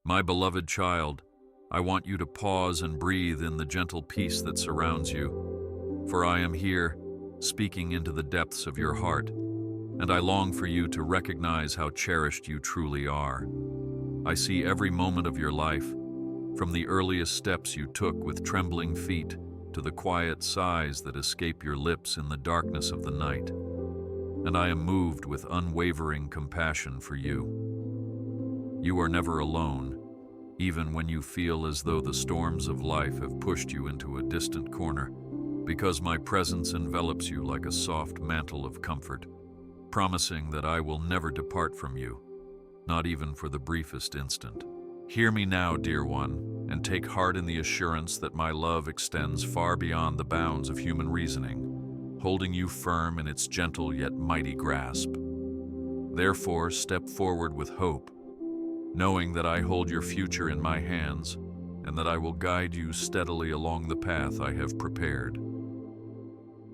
My beloved child, I want you to pause and breathe in the gentle peace that surrounds you, for I am here, speaking into the depths of your heart, and I long for you to recognize how cherished you truly are. I see every moment of your life, from the earliest steps you took with trembling feet to the quiet sighs that escape your lips in the darkness of the night, and I am moved with unwavering compassion for you. You are never alone, even when you feel as though the storms of life have pushed you into a distant corner, because my presence envelops you like a soft mantle of comfort, promising that I will never depart from you, not even for the briefest instant. Hear me now, dear one, and take heart in the assurance that my love extends far beyond the bounds of human reasoning, holding you firm in its gentle yet mighty grasp. Therefore, step forward with hope, knowing that I hold your future in my hands and that I will guide you steadily along the path I have prepared.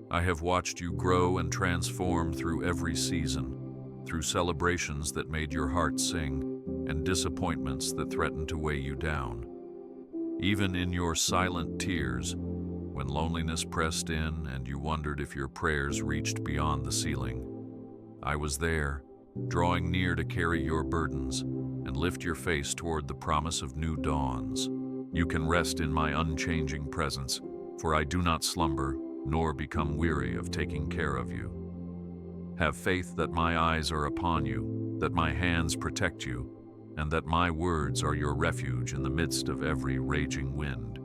I have watched you grow and transform through every season, through celebrations that made your heart sing and disappointments that threatened to weigh you down. Even in your silent tears, when loneliness pressed in and you wondered if your prayers reached beyond the ceiling, I was there, drawing near to carry your burdens and lift your face toward the promise of new dawns. You can rest in my unchanging presence, for I do not slumber nor become weary of taking care of you. Have faith that my eyes are upon you, that my hands protect you, and that my words are your refuge in the midst of every raging wind.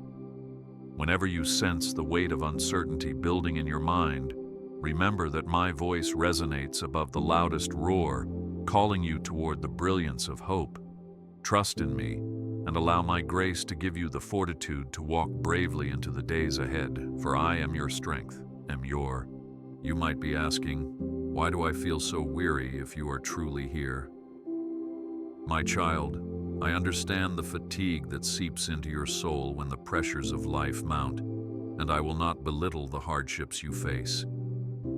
Whenever you sense the weight of uncertainty building in your mind, remember that my voice resonates above the loudest roar, calling you toward the brilliance of hope. Trust in me, and allow my grace to give you the fortitude to walk bravely into the days ahead, for I am your strength, You might be asking, why do I feel so weary if you are truly here? My child, I understand the fatigue that seeps into your soul when the pressures of life mount, and I will not belittle the hardships you face.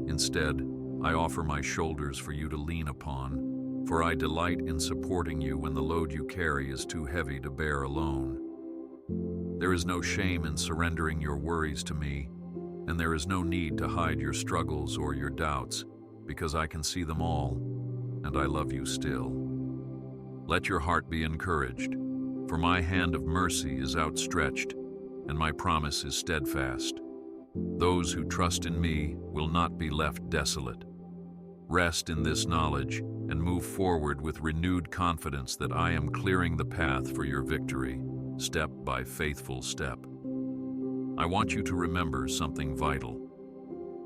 Instead, I offer my shoulders for you to lean upon, for I delight in supporting you when the load you carry is too heavy to bear alone. There is no shame in surrendering your worries to me, and there is no need to hide your struggles or your doubts, because I can see them all, and I love you still. Let your heart be encouraged, for my hand of mercy is outstretched, and my promise is steadfast. Those who trust in me will not be left desolate. Rest in this knowledge and move forward with renewed confidence that I am clearing the path for your victory, step by faithful step. I want you to remember something vital.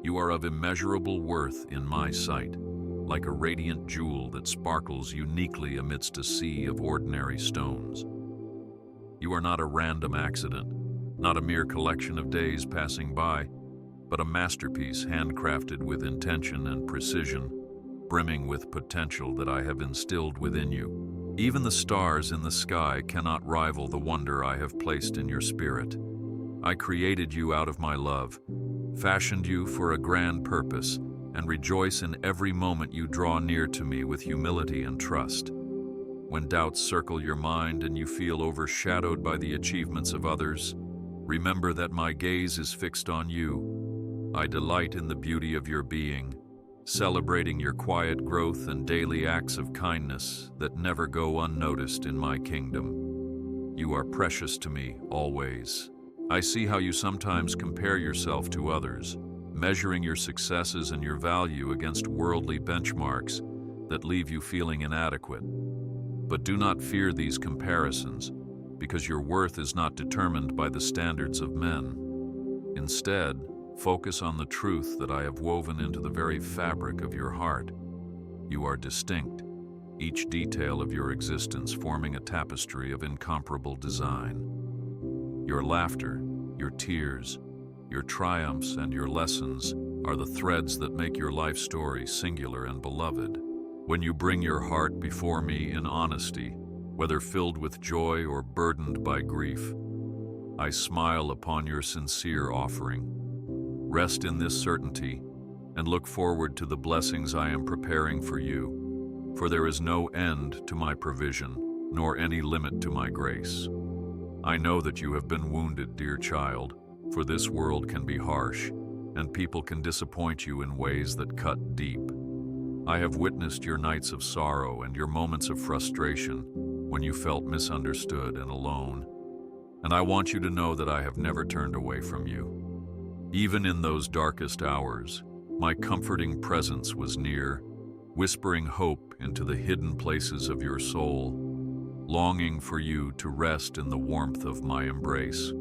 You are of immeasurable worth in my sight, like a radiant jewel that sparkles uniquely amidst a sea of ordinary stones. You are not a random accident, not a mere collection of days passing by, but a masterpiece handcrafted with intention and precision, brimming with potential that I have instilled within you. Even the stars in the sky cannot rival the wonder I have placed in your spirit. I created you out of my love, fashioned you for a grand purpose, and rejoice in every moment you draw near to me with humility and trust. When doubts circle your mind and you feel overshadowed by the achievements of others, remember that my gaze is fixed on you. I delight in the beauty of your being, celebrating your quiet growth and daily acts of kindness that never go unnoticed in my kingdom. You are precious to me, always. I see how you sometimes compare yourself to others, measuring your successes and your value against worldly benchmarks that leave you feeling inadequate. But do not fear these comparisons, because your worth is not determined by the standards of men. Instead, focus on the truth that I have woven into the very fabric of your heart. You are distinct, each detail of your existence forming a tapestry of incomparable design. Your laughter, your tears, your triumphs, and your lessons are the threads that make your life story singular and beloved. When you bring your heart before me in honesty, whether filled with joy or burdened by grief, I smile upon your sincere offering. Rest in this certainty and look forward to the blessings I am preparing for you, for there is no end to my provision, nor any limit to my grace. I know that you have been wounded, dear child, for this world can be harsh, and people can disappoint you in ways that cut deep. I have witnessed your nights of sorrow and your moments of frustration when you felt misunderstood and alone, and I want you to know that I have never turned away from you. Even in those darkest hours, my comforting presence was near, whispering hope into the hidden places of your soul, longing for you to rest in the warmth of my embrace.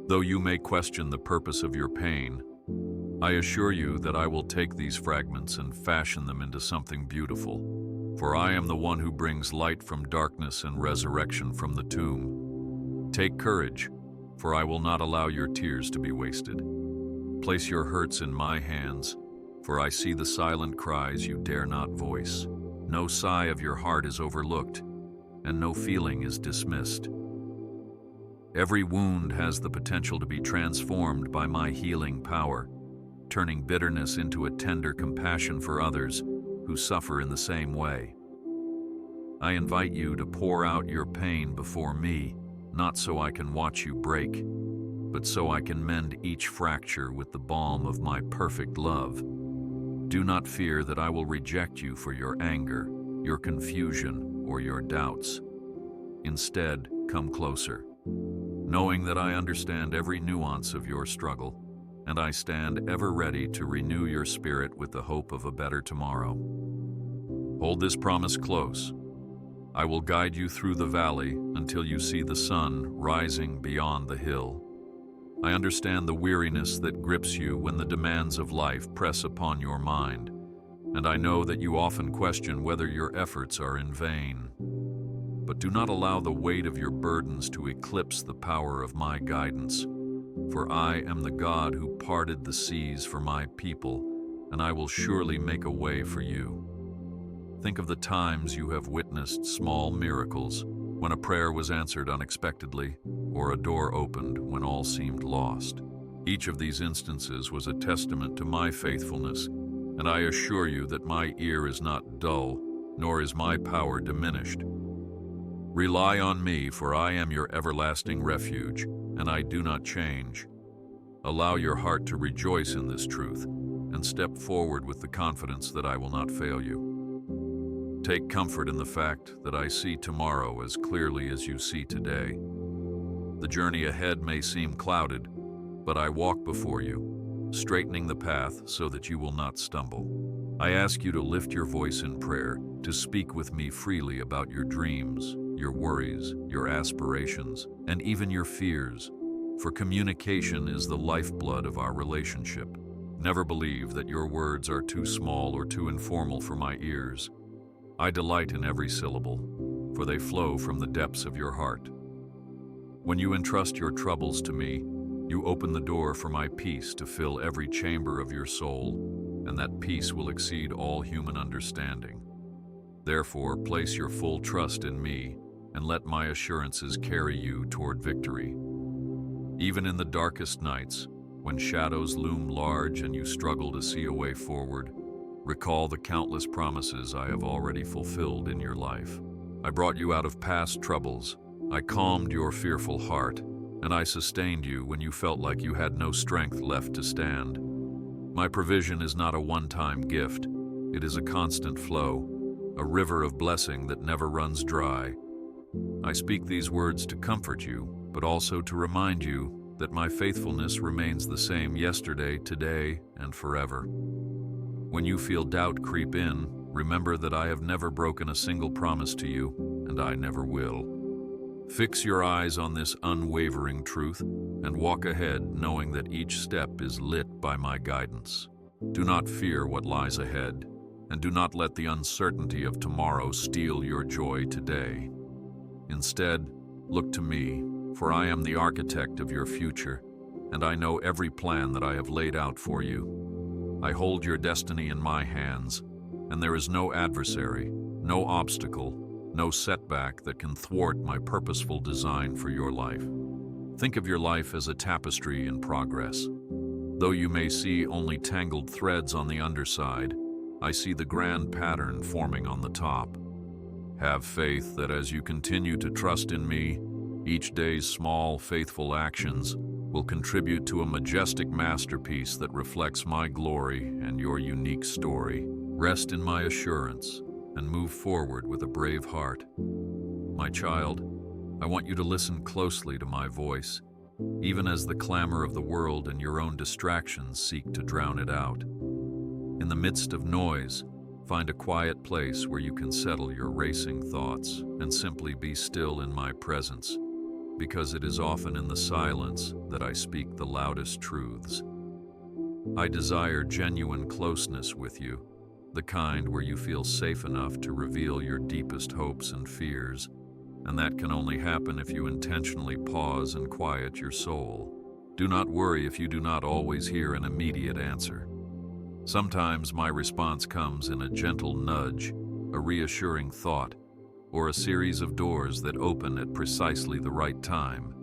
Though you may question the purpose of your pain, I assure you that I will take these fragments and fashion them into something beautiful, for I am the one who brings light from darkness and resurrection from the tomb. Take courage, for I will not allow your tears to be wasted. Place your hurts in my hands, for I see the silent cries you dare not voice. No sigh of your heart is overlooked, and no feeling is dismissed. Every wound has the potential to be transformed by my healing power, turning bitterness into a tender compassion for others who suffer in the same way. I invite you to pour out your pain before me, not so I can watch you break, but so I can mend each fracture with the balm of my perfect love. Do not fear that I will reject you for your anger, your confusion, or your doubts. Instead, come closer, knowing that I understand every nuance of your struggle, and I stand ever ready to renew your spirit with the hope of a better tomorrow. Hold this promise close. I will guide you through the valley until you see the sun rising beyond the hill. I understand the weariness that grips you when the demands of life press upon your mind, and I know that you often question whether your efforts are in vain. But do not allow the weight of your burdens to eclipse the power of my guidance, for I am the God who parted the seas for my people, and I will surely make a way for you. Think of the times you have witnessed small miracles, when a prayer was answered unexpectedly, or a door opened when all seemed lost. Each of these instances was a testament to my faithfulness, and I assure you that my ear is not dull, nor is my power diminished. Rely on me, for I am your everlasting refuge, and I do not change. Allow your heart to rejoice in this truth, and step forward with the confidence that I will not fail you. Take comfort in the fact that I see tomorrow as clearly as you see today. The journey ahead may seem clouded, but I walk before you, straightening the path so that you will not stumble. I ask you to lift your voice in prayer, to speak with me freely about your dreams, your worries, your aspirations, and even your fears, for communication is the lifeblood of our relationship. Never believe that your words are too small or too informal for my ears. I delight in every syllable, for they flow from the depths of your heart. When you entrust your troubles to me, you open the door for my peace to fill every chamber of your soul, and that peace will exceed all human understanding. Therefore, place your full trust in me, and let my assurances carry you toward victory. Even in the darkest nights, when shadows loom large and you struggle to see a way forward, recall the countless promises I have already fulfilled in your life. I brought you out of past troubles, I calmed your fearful heart, and I sustained you when you felt like you had no strength left to stand. My provision is not a one-time gift, it is a constant flow, a river of blessing that never runs dry. I speak these words to comfort you, but also to remind you that my faithfulness remains the same yesterday, today, and forever. When you feel doubt creep in, remember that I have never broken a single promise to you, and I never will. Fix your eyes on this unwavering truth and walk ahead knowing that each step is lit by my guidance. Do not fear what lies ahead, and do not let the uncertainty of tomorrow steal your joy today. Instead, look to me, for I am the architect of your future, and I know every plan that I have laid out for you. I hold your destiny in my hands, and there is no adversary, no obstacle, no setback that can thwart my purposeful design for your life. Think of your life as a tapestry in progress. Though you may see only tangled threads on the underside, I see the grand pattern forming on the top. Have faith that as you continue to trust in me, each day's small, faithful actions will contribute to a majestic masterpiece that reflects my glory and your unique story. Rest in my assurance and move forward with a brave heart. My child, I want you to listen closely to my voice, even as the clamor of the world and your own distractions seek to drown it out. In the midst of noise, find a quiet place where you can settle your racing thoughts and simply be still in my presence, because it is often in the silence that I speak the loudest truths. I desire genuine closeness with you, the kind where you feel safe enough to reveal your deepest hopes and fears, and that can only happen if you intentionally pause and quiet your soul. Do not worry if you do not always hear an immediate answer. Sometimes my response comes in a gentle nudge, a reassuring thought, or a series of doors that open at precisely the right time.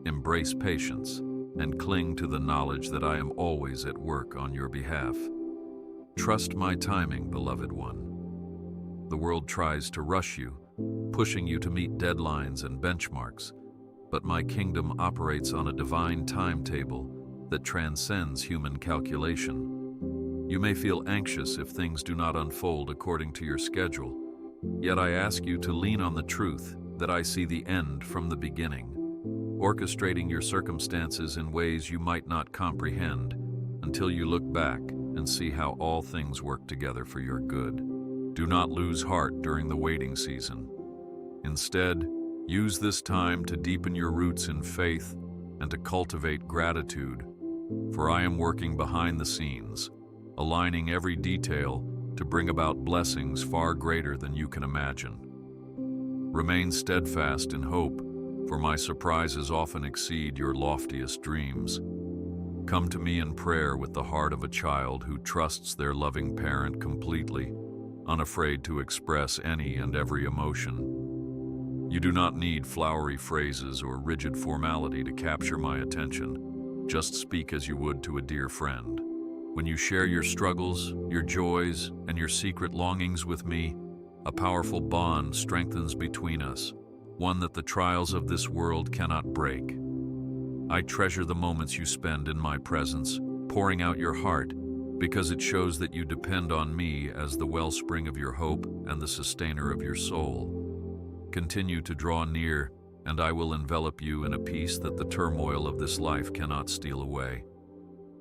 Embrace patience and cling to the knowledge that I am always at work on your behalf. Trust my timing, beloved one. The world tries to rush you, pushing you to meet deadlines and benchmarks, but my kingdom operates on a divine timetable that transcends human calculation. You may feel anxious if things do not unfold according to your schedule, yet I ask you to lean on the truth that I see the end from the beginning, orchestrating your circumstances in ways you might not comprehend until you look back and see how all things work together for your good. Do not lose heart during the waiting season. Instead, use this time to deepen your roots in faith and to cultivate gratitude, for I am working behind the scenes, aligning every detail to bring about blessings far greater than you can imagine. Remain steadfast in hope, for my surprises often exceed your loftiest dreams. Come to me in prayer with the heart of a child who trusts their loving parent completely, unafraid to express any and every emotion. You do not need flowery phrases or rigid formality to capture my attention. Just speak as you would to a dear friend. When you share your struggles, your joys, and your secret longings with me, a powerful bond strengthens between us, one that the trials of this world cannot break. I treasure the moments you spend in my presence, pouring out your heart, because it shows that you depend on me as the wellspring of your hope and the sustainer of your soul. Continue to draw near, and I will envelop you in a peace that the turmoil of this life cannot steal away.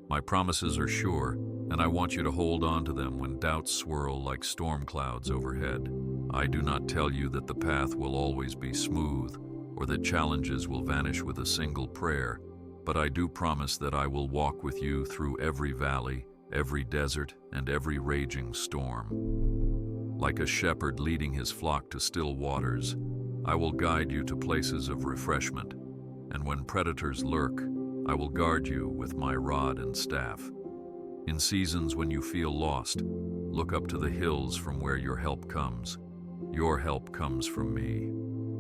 My promises are sure, and I want you to hold on to them when doubts swirl like storm clouds overhead. I do not tell you that the path will always be smooth, or that challenges will vanish with a single prayer, but I do promise that I will walk with you through every valley, every desert, and every raging storm. Like a shepherd leading his flock to still waters, I will guide you to places of refreshment, and when predators lurk, I will guard you with my rod and staff. In seasons when you feel lost, look up to the hills from where your help comes. Your help comes from me.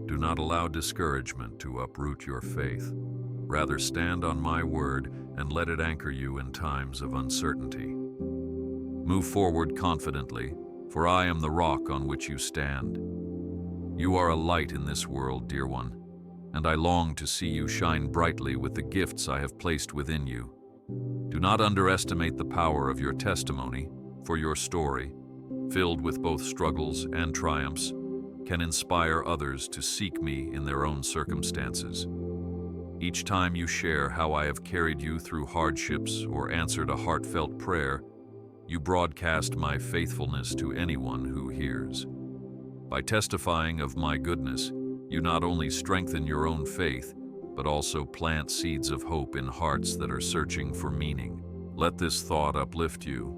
Do not allow discouragement to uproot your faith. Rather, stand on my word and let it anchor you in times of uncertainty. Move forward confidently, for I am the rock on which you stand. You are a light in this world, dear one, and I long to see you shine brightly with the gifts I have placed within you. Do not underestimate the power of your testimony, for your story, filled with both struggles and triumphs, can inspire others to seek me in their own circumstances. Each time you share how I have carried you through hardships or answered a heartfelt prayer, you broadcast my faithfulness to anyone who hears. By testifying of my goodness, you not only strengthen your own faith, but also plant seeds of hope in hearts that are searching for meaning. Let this thought uplift you.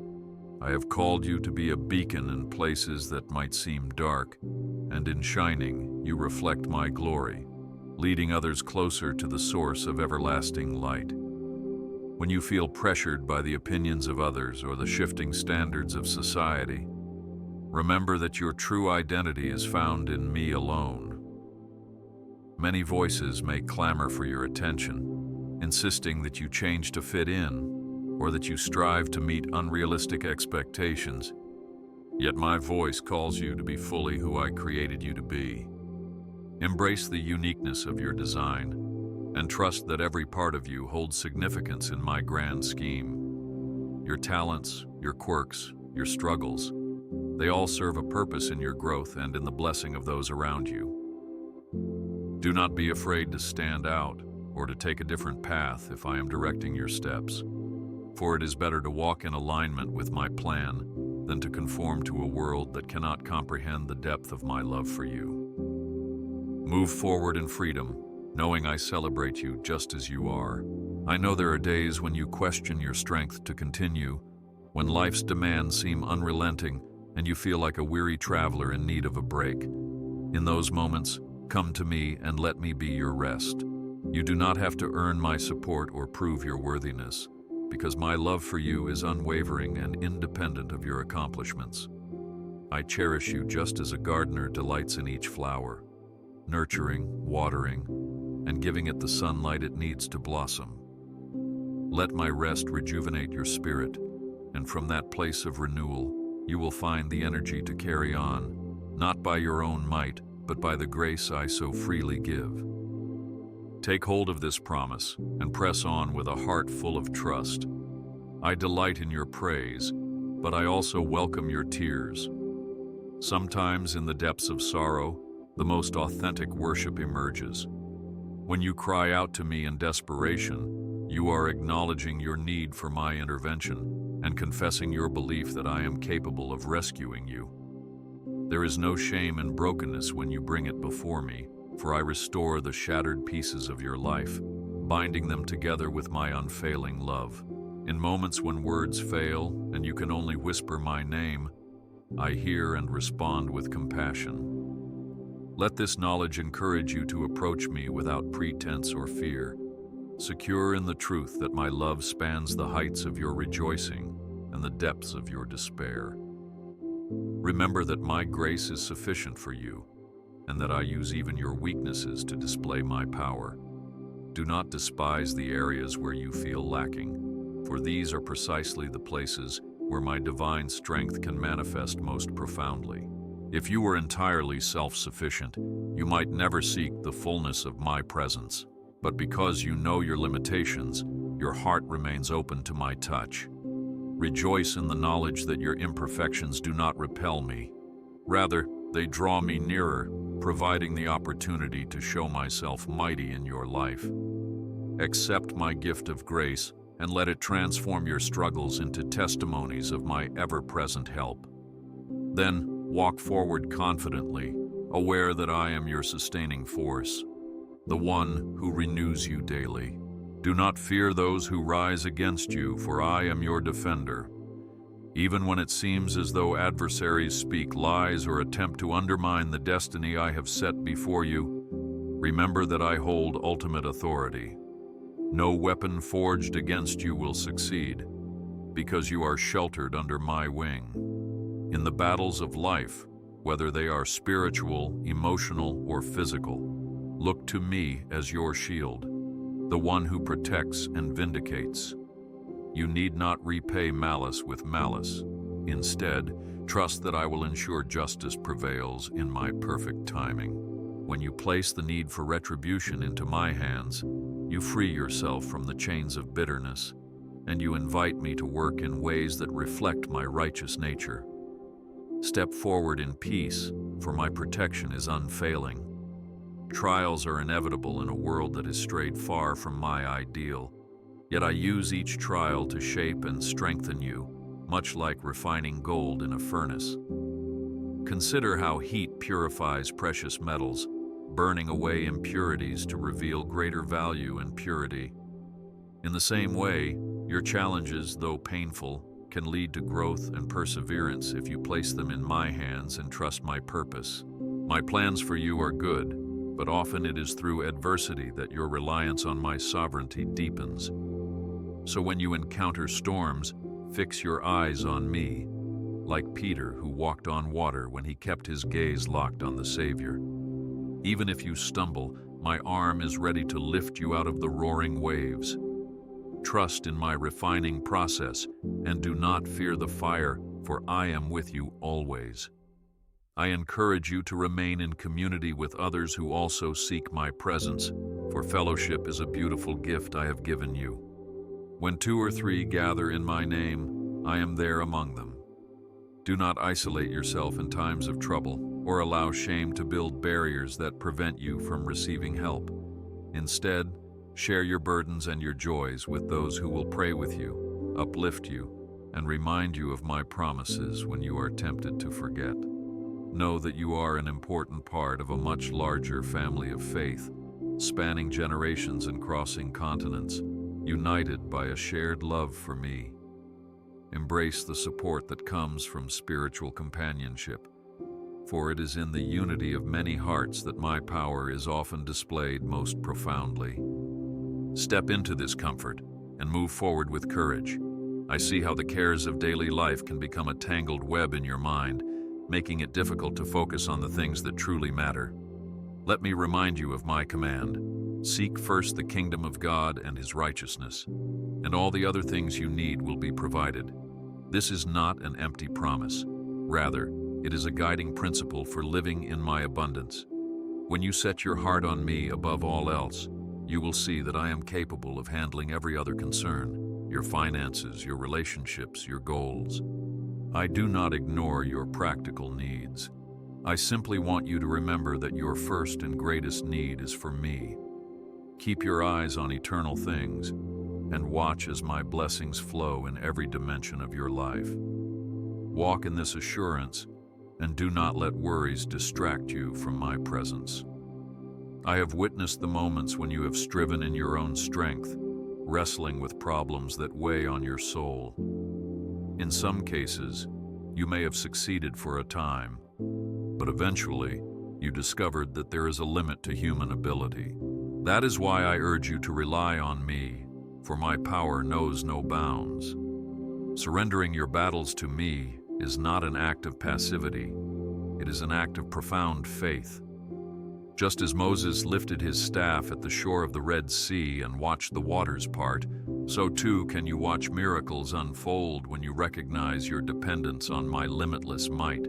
I have called you to be a beacon in places that might seem dark, and in shining, you reflect my glory, leading others closer to the source of everlasting light. When you feel pressured by the opinions of others or the shifting standards of society, remember that your true identity is found in me alone. Many voices may clamor for your attention, insisting that you change to fit in, or that you strive to meet unrealistic expectations. Yet my voice calls you to be fully who I created you to be. Embrace the uniqueness of your design, and trust that every part of you holds significance in my grand scheme. Your talents, your quirks, your struggles, they all serve a purpose in your growth and in the blessing of those around you. Do not be afraid to stand out or to take a different path if I am directing your steps, for it is better to walk in alignment with my plan than to conform to a world that cannot comprehend the depth of my love for you. Move forward in freedom, knowing I celebrate you just as you are. I know there are days when you question your strength to continue, when life's demands seem unrelenting and you feel like a weary traveler in need of a break. In those moments, come to me and let me be your rest. You do not have to earn my support or prove your worthiness, because my love for you is unwavering and independent of your accomplishments. I cherish you just as a gardener delights in each flower, nurturing, watering, and giving it the sunlight it needs to blossom. Let my rest rejuvenate your spirit, and from that place of renewal, you will find the energy to carry on, not by your own might, but by the grace I so freely give. Take hold of this promise and press on with a heart full of trust. I delight in your praise, but I also welcome your tears. Sometimes in the depths of sorrow, the most authentic worship emerges. When you cry out to me in desperation, you are acknowledging your need for my intervention and confessing your belief that I am capable of rescuing you. There is no shame in brokenness when you bring it before me, for I restore the shattered pieces of your life, binding them together with my unfailing love. In moments when words fail and you can only whisper my name, I hear and respond with compassion. Let this knowledge encourage you to approach me without pretense or fear, secure in the truth that my love spans the heights of your rejoicing and the depths of your despair. Remember that my grace is sufficient for you, and that I use even your weaknesses to display my power. Do not despise the areas where you feel lacking, for these are precisely the places where my divine strength can manifest most profoundly. If you were entirely self-sufficient, you might never seek the fullness of my presence. But because you know your limitations, your heart remains open to my touch. Rejoice in the knowledge that your imperfections do not repel me. Rather, they draw me nearer, providing the opportunity to show myself mighty in your life. Accept my gift of grace and let it transform your struggles into testimonies of my ever-present help. Then, walk forward confidently, aware that I am your sustaining force, the one who renews you daily. Do not fear those who rise against you, for I am your defender. Even when it seems as though adversaries speak lies or attempt to undermine the destiny I have set before you, remember that I hold ultimate authority. No weapon forged against you will succeed, because you are sheltered under my wing. In the battles of life, whether they are spiritual, emotional, or physical, look to me as your shield, the one who protects and vindicates. You need not repay malice with malice. Instead, trust that I will ensure justice prevails in my perfect timing. When you place the need for retribution into my hands, you free yourself from the chains of bitterness, and you invite me to work in ways that reflect my righteous nature. Step forward in peace, for my protection is unfailing. Trials are inevitable in a world that has strayed far from my ideal, yet I use each trial to shape and strengthen you, much like refining gold in a furnace. Consider how heat purifies precious metals, burning away impurities to reveal greater value and purity. In the same way, your challenges, though painful, can lead to growth and perseverance if you place them in my hands and trust my purpose. My plans for you are good, but often it is through adversity that your reliance on my sovereignty deepens. So when you encounter storms, fix your eyes on me, like Peter who walked on water when he kept his gaze locked on the Savior. Even if you stumble, my arm is ready to lift you out of the roaring waves. Trust in my refining process and do not fear the fire, for I am with you always. I encourage you to remain in community with others who also seek my presence, for fellowship is a beautiful gift I have given you. When 2 or 3 gather in my name, I am there among them. Do not isolate yourself in times of trouble, or allow shame to build barriers that prevent you from receiving help. Instead, share your burdens and your joys with those who will pray with you, uplift you, and remind you of my promises when you are tempted to forget. Know that you are an important part of a much larger family of faith, spanning generations and crossing continents, united by a shared love for me. Embrace the support that comes from spiritual companionship, for it is in the unity of many hearts that my power is often displayed most profoundly. Step into this comfort and move forward with courage. I see how the cares of daily life can become a tangled web in your mind, making it difficult to focus on the things that truly matter. Let me remind you of my command. Seek first the kingdom of God and his righteousness, and all the other things you need will be provided. This is not an empty promise. Rather, it is a guiding principle for living in my abundance. When you set your heart on me above all else, you will see that I am capable of handling every other concern, your finances, your relationships, your goals. I do not ignore your practical needs. I simply want you to remember that your first and greatest need is for me. Keep your eyes on eternal things and watch as my blessings flow in every dimension of your life. Walk in this assurance and do not let worries distract you from my presence. I have witnessed the moments when you have striven in your own strength, wrestling with problems that weigh on your soul. In some cases, you may have succeeded for a time, but eventually, you discovered that there is a limit to human ability. That is why I urge you to rely on me, for my power knows no bounds. Surrendering your battles to me is not an act of passivity. It is an act of profound faith. Just as Moses lifted his staff at the shore of the Red Sea and watched the waters part, so too can you watch miracles unfold when you recognize your dependence on my limitless might.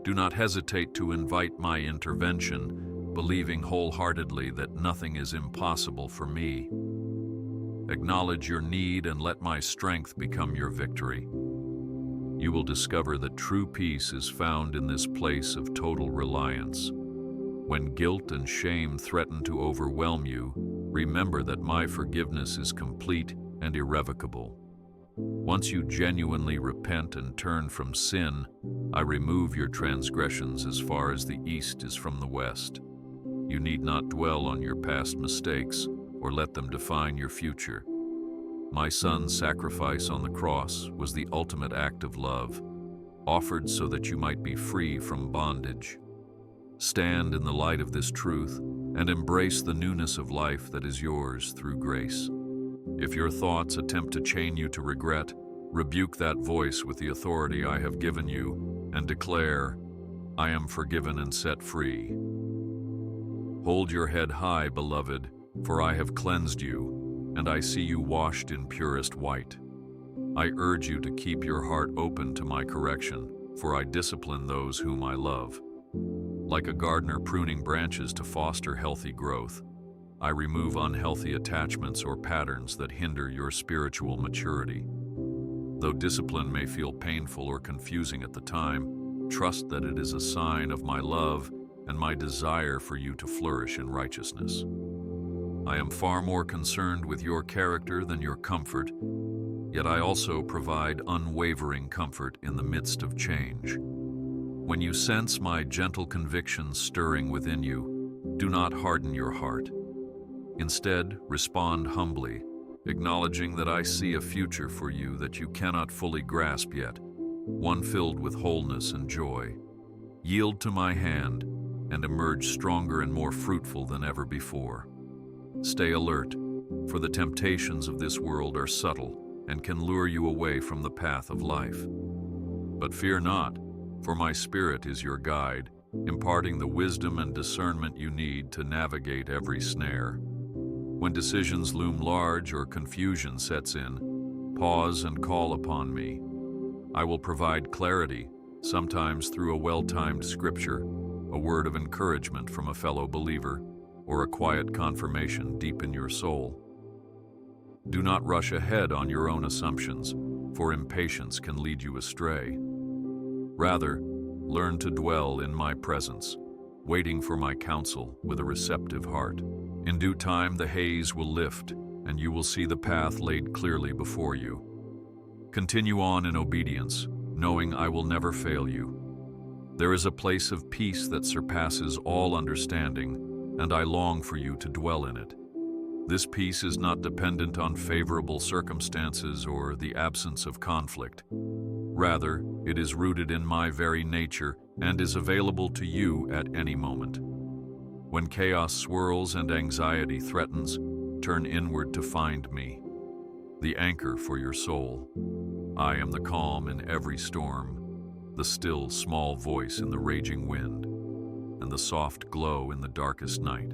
Do not hesitate to invite my intervention, believing wholeheartedly that nothing is impossible for me. Acknowledge your need and let my strength become your victory. You will discover that true peace is found in this place of total reliance. When guilt and shame threaten to overwhelm you, remember that my forgiveness is complete and irrevocable. Once you genuinely repent and turn from sin, I remove your transgressions as far as the east is from the west. You need not dwell on your past mistakes or let them define your future. My Son's sacrifice on the cross was the ultimate act of love, offered so that you might be free from bondage. Stand in the light of this truth and embrace the newness of life that is yours through grace. If your thoughts attempt to chain you to regret, rebuke that voice with the authority I have given you and declare, I am forgiven and set free. Hold your head high, beloved, for I have cleansed you, and I see you washed in purest white. I urge you to keep your heart open to my correction, for I discipline those whom I love. Like a gardener pruning branches to foster healthy growth, I remove unhealthy attachments or patterns that hinder your spiritual maturity. Though discipline may feel painful or confusing at the time, trust that it is a sign of my love and my desire for you to flourish in righteousness. I am far more concerned with your character than your comfort, yet I also provide unwavering comfort in the midst of change. When you sense my gentle convictions stirring within you, do not harden your heart. Instead, respond humbly, acknowledging that I see a future for you that you cannot fully grasp yet, one filled with wholeness and joy. Yield to my hand and emerge stronger and more fruitful than ever before. Stay alert, for the temptations of this world are subtle and can lure you away from the path of life. But fear not, for my Spirit is your guide, imparting the wisdom and discernment you need to navigate every snare. When decisions loom large or confusion sets in, pause and call upon me. I will provide clarity, sometimes through a well-timed scripture, a word of encouragement from a fellow believer, or a quiet confirmation deep in your soul. Do not rush ahead on your own assumptions, for impatience can lead you astray. Rather, learn to dwell in my presence, waiting for my counsel with a receptive heart. In due time, the haze will lift, and you will see the path laid clearly before you. Continue on in obedience, knowing I will never fail you. There is a place of peace that surpasses all understanding, and I long for you to dwell in it. This peace is not dependent on favorable circumstances or the absence of conflict. Rather, it is rooted in my very nature and is available to you at any moment. When chaos swirls and anxiety threatens, turn inward to find me, the anchor for your soul. I am the calm in every storm, the still, small voice in the raging wind, and the soft glow in the darkest night.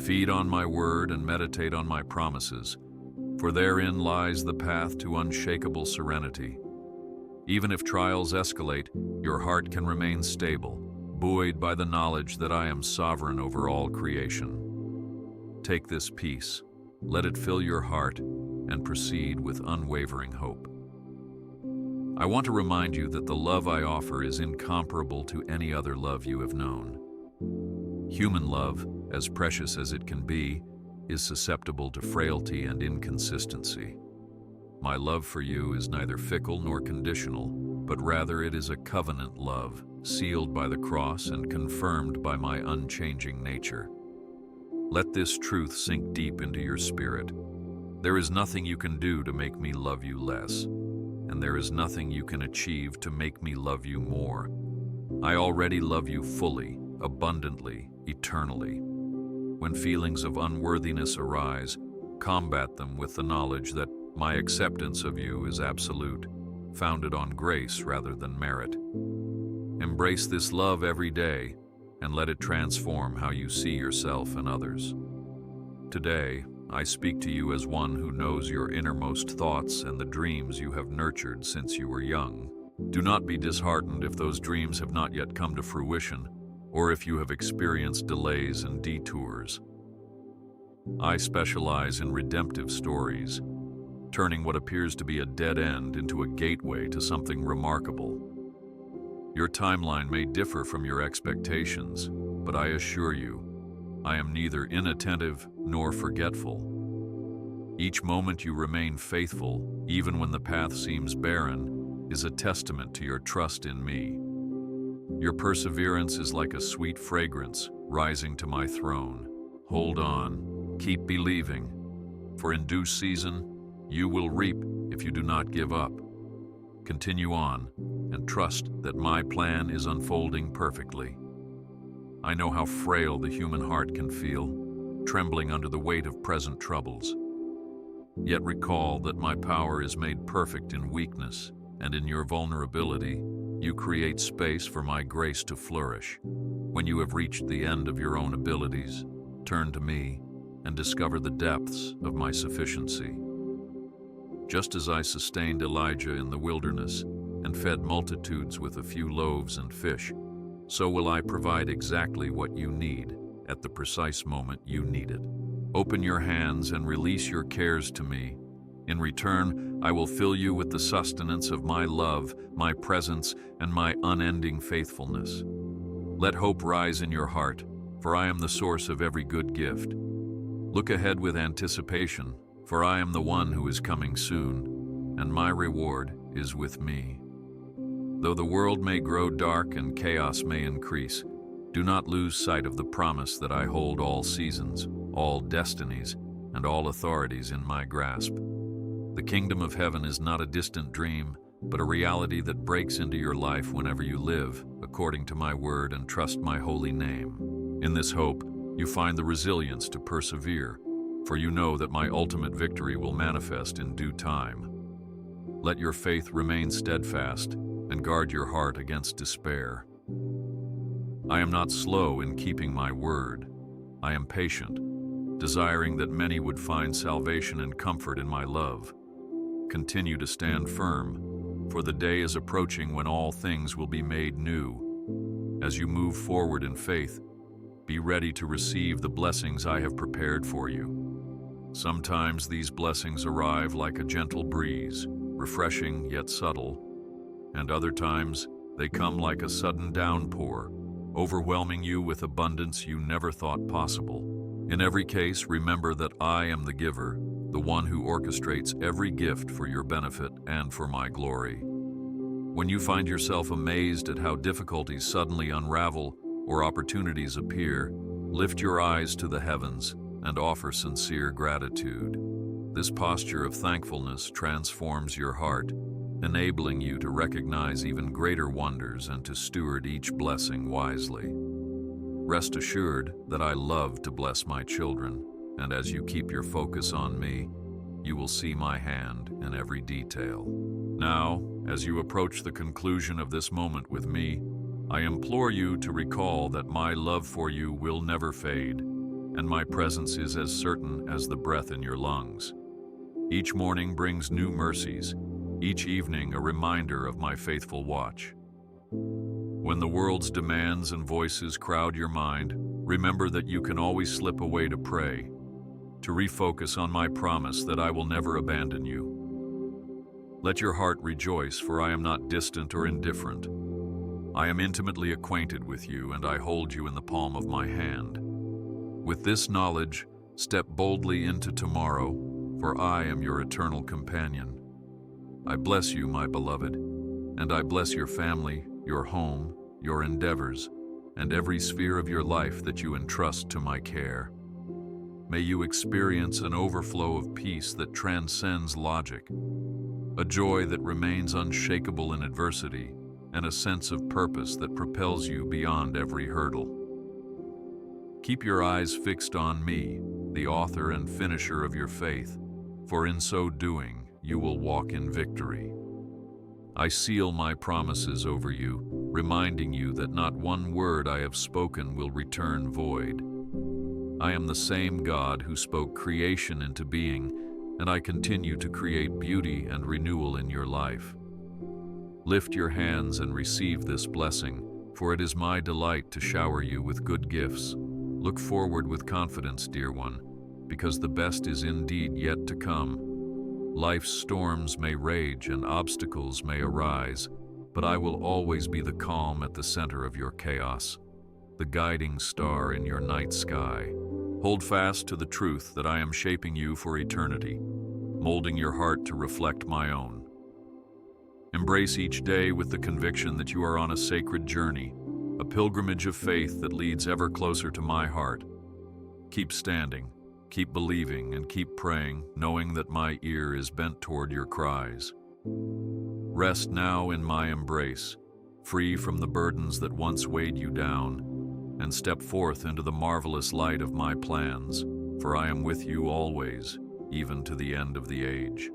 Feed on my word and meditate on my promises, for therein lies the path to unshakable serenity. Even if trials escalate, your heart can remain stable, buoyed by the knowledge that I am sovereign over all creation. Take this peace, let it fill your heart, and proceed with unwavering hope. I want to remind you that the love I offer is incomparable to any other love you have known. Human love, as precious as it can be, is susceptible to frailty and inconsistency. My love for you is neither fickle nor conditional, but rather it is a covenant love, sealed by the cross and confirmed by my unchanging nature. Let this truth sink deep into your spirit. There is nothing you can do to make me love you less, and there is nothing you can achieve to make me love you more. I already love you fully, abundantly, eternally. When feelings of unworthiness arise, combat them with the knowledge that my acceptance of you is absolute, founded on grace rather than merit. Embrace this love every day and let it transform how you see yourself and others. Today, I speak to you as one who knows your innermost thoughts and the dreams you have nurtured since you were young. Do not be disheartened if those dreams have not yet come to fruition, or if you have experienced delays and detours. I specialize in redemptive stories, turning what appears to be a dead end into a gateway to something remarkable. Your timeline may differ from your expectations, but I assure you, I am neither inattentive nor forgetful. Each moment you remain faithful, even when the path seems barren, is a testament to your trust in me. Your perseverance is like a sweet fragrance rising to my throne. Hold on, keep believing, for in due season, you will reap if you do not give up. Continue on and trust that my plan is unfolding perfectly. I know how frail the human heart can feel, trembling under the weight of present troubles. Yet recall that my power is made perfect in weakness, and in your vulnerability, you create space for my grace to flourish. When you have reached the end of your own abilities, turn to me and discover the depths of my sufficiency. Just as I sustained Elijah in the wilderness and fed multitudes with a few loaves and fish, so will I provide exactly what you need at the precise moment you need it. Open your hands and release your cares to me. In return, I will fill you with the sustenance of my love, my presence, and my unending faithfulness. Let hope rise in your heart, for I am the source of every good gift. Look ahead with anticipation, for I am the one who is coming soon, and my reward is with me. Though the world may grow dark and chaos may increase, do not lose sight of the promise that I hold all seasons, all destinies, and all authorities in my grasp. The kingdom of heaven is not a distant dream, but a reality that breaks into your life whenever you live, according to my word, and trust my holy name. In this hope, you find the resilience to persevere, for you know that my ultimate victory will manifest in due time. Let your faith remain steadfast, and guard your heart against despair. I am not slow in keeping my word. I am patient, desiring that many would find salvation and comfort in my love. Continue to stand firm, for the day is approaching when all things will be made new. As you move forward in faith, be ready to receive the blessings I have prepared for you. Sometimes these blessings arrive like a gentle breeze, refreshing yet subtle, and other times they come like a sudden downpour, overwhelming you with abundance you never thought possible. In every case, remember that I am the giver, the one who orchestrates every gift for your benefit and for my glory. When you find yourself amazed at how difficulties suddenly unravel or opportunities appear, lift your eyes to the heavens and offer sincere gratitude. This posture of thankfulness transforms your heart, enabling you to recognize even greater wonders and to steward each blessing wisely. Rest assured that I love to bless my children, and as you keep your focus on me, you will see my hand in every detail. Now, as you approach the conclusion of this moment with me, I implore you to recall that my love for you will never fade, and my presence is as certain as the breath in your lungs. Each morning brings new mercies, each evening a reminder of my faithful watch. When the world's demands and voices crowd your mind, remember that you can always slip away to pray, to refocus on my promise that I will never abandon you. Let your heart rejoice, for I am not distant or indifferent. I am intimately acquainted with you, and I hold you in the palm of my hand. With this knowledge, step boldly into tomorrow, for I am your eternal companion. I bless you, my beloved, and I bless your family, your home, your endeavors, and every sphere of your life that you entrust to my care. May you experience an overflow of peace that transcends logic, a joy that remains unshakable in adversity, and a sense of purpose that propels you beyond every hurdle. Keep your eyes fixed on me, the author and finisher of your faith, for in so doing, you will walk in victory. I seal my promises over you, reminding you that not one word I have spoken will return void. I am the same God who spoke creation into being, and I continue to create beauty and renewal in your life. Lift your hands and receive this blessing, for it is my delight to shower you with good gifts. Look forward with confidence, dear one, because the best is indeed yet to come. Life's storms may rage and obstacles may arise, but I will always be the calm at the center of your chaos, the guiding star in your night sky. Hold fast to the truth that I am shaping you for eternity, molding your heart to reflect my own. Embrace each day with the conviction that you are on a sacred journey, a pilgrimage of faith that leads ever closer to my heart. Keep standing, keep believing, and keep praying, knowing that my ear is bent toward your cries. Rest now in my embrace, free from the burdens that once weighed you down, and step forth into the marvelous light of my plans, for I am with you always, even to the end of the age.